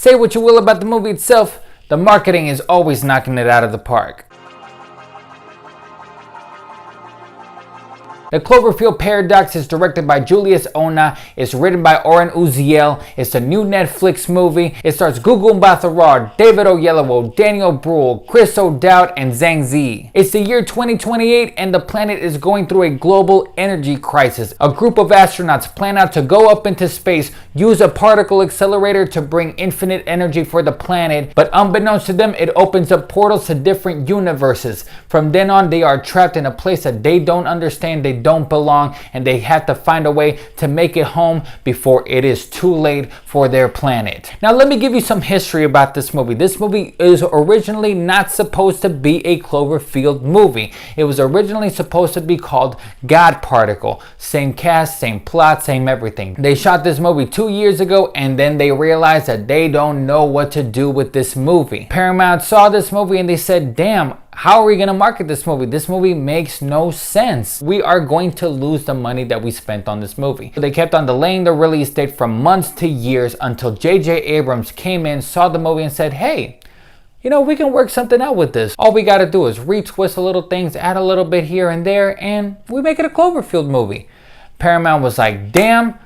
Say what you will about the movie itself, the marketing is always knocking it out of the park. The Cloverfield Paradox is directed by Julius Ona. It's written by Oren Uziel. It's a new Netflix movie. It stars Gugu Mbatha-Raw, David Oyelowo, Daniel Bruhl, Chris O'Dowd, and Zhang Zi. It's the year 2028 and the planet is going through a global energy crisis. A group of astronauts plan out to go up into space, use a particle accelerator to bring infinite energy for the planet, but unbeknownst to them, it opens up portals to different universes. From then on, they are trapped in a place that they don't understand, they don't belong, and they have to find a way to make it home before it is too late for their planet. Now let me give you some history about this movie. This movie is originally not supposed to be a Cloverfield movie. It was originally supposed to be called God Particle. Same cast, same plot, same everything. They shot this movie 2 years ago and then they realized that they don't know what to do with this movie. Paramount saw this movie and they said, damn, how are we going to market this movie? This movie makes no sense. We are going to lose the money that we spent on this movie. So they kept on delaying the release date from months to years until J.J. Abrams came in, saw the movie and said, hey, you know, we can work something out with this. All we got to do is retwist a little things, add a little bit here and there, and we make it a Cloverfield movie. Paramount was like, damn,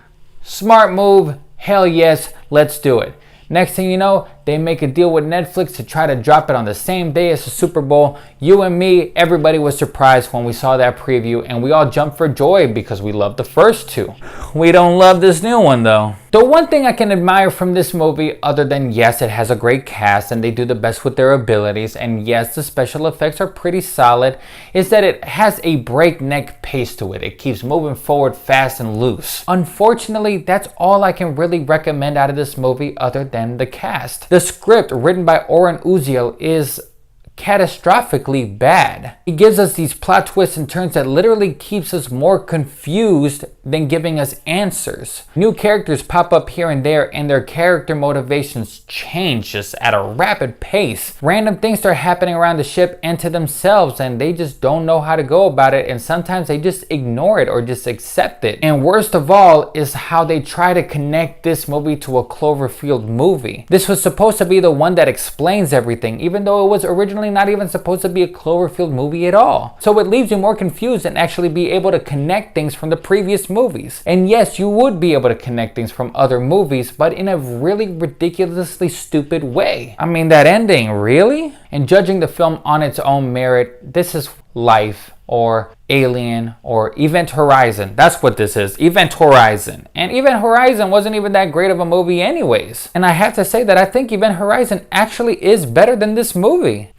smart move. Hell yes, let's do it. Next thing you know, they make a deal with Netflix to try to drop it on the same day as the Super Bowl. You and me, everybody was surprised when we saw that preview and we all jumped for joy because we loved the first two. We don't love this new one though. The one thing I can admire from this movie, other than yes, it has a great cast and they do the best with their abilities, and yes, the special effects are pretty solid, is that it has a breakneck pace to it. It keeps moving forward fast and loose. Unfortunately, that's all I can really recommend out of this movie other than the cast. The script, written by Oren Uziel, is catastrophically bad. He gives us these plot twists and turns that literally keeps us more confused than giving us answers. New characters pop up here and there and their character motivations change just at a rapid pace. Random things start happening around the ship and to themselves and they just don't know how to go about it, and sometimes they just ignore it or just accept it. And worst of all is how they try to connect this movie to a Cloverfield movie. This was supposed to be the one that explains everything, even though it was originally not even supposed to be a Cloverfield movie at all. So it leaves you more confused than actually be able to connect things from the previous movies. And yes, you would be able to connect things from other movies, but in a really ridiculously stupid way. I mean, that ending, really? And judging the film on its own merit, this is Life or Alien or Event Horizon. That's what this is, Event Horizon. And Event Horizon wasn't even that great of a movie anyways. And I have to say that I think Event Horizon actually is better than this movie.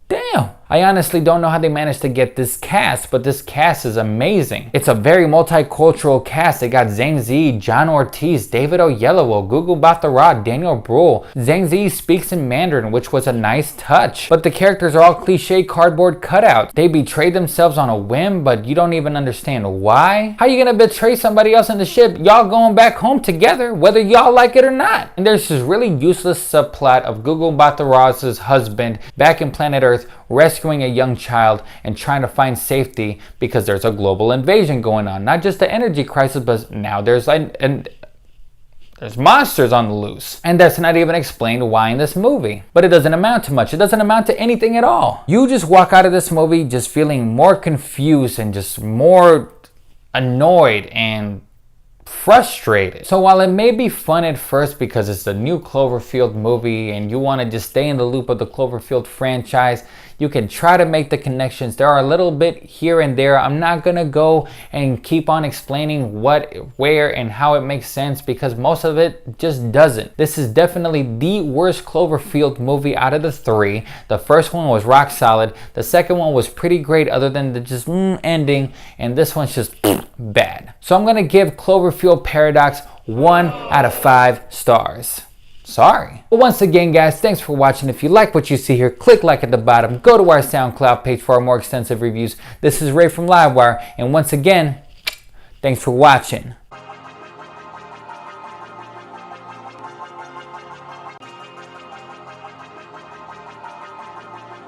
Damn. I honestly don't know how they managed to get this cast, but this cast is amazing. It's a very multicultural cast. They got Zhang Zi, John Ortiz, David Oyelowo, Gugu Mbatha-Raw, Daniel Bruhl. Zhang Zi speaks in Mandarin, which was a nice touch. But the characters are all cliche cardboard cutouts. They betray themselves on a whim, but you don't even understand why. How you gonna betray somebody else in the ship? Y'all going back home together, whether y'all like it or not. And there's this really useless subplot of Gugu Mbatha-Raw's husband back in planet Earth rescuing a young child and trying to find safety because there's a global invasion going on. Not just the energy crisis, but now there's monsters on the loose. And that's not even explained why in this movie. But it doesn't amount to much. It doesn't amount to anything at all. You just walk out of this movie just feeling more confused and just more annoyed and frustrated. So while it may be fun at first because it's the new Cloverfield movie and you want to just stay in the loop of the Cloverfield franchise, you can try to make the connections. There are a little bit here and there. I'm not gonna go and keep on explaining what, where, and how it makes sense because most of it just doesn't. This is definitely the worst Cloverfield movie out of the three. The first one was rock solid. The second one was pretty great other than the just ending. And this one's just bad. So I'm gonna give Cloverfield Paradox 1 out of 5 stars. Sorry. But once again, guys, thanks for watching. If you like what you see here, click like at the bottom. Go to our SoundCloud page for our more extensive reviews. This is Ray from LiveWire. And once again, thanks for watching.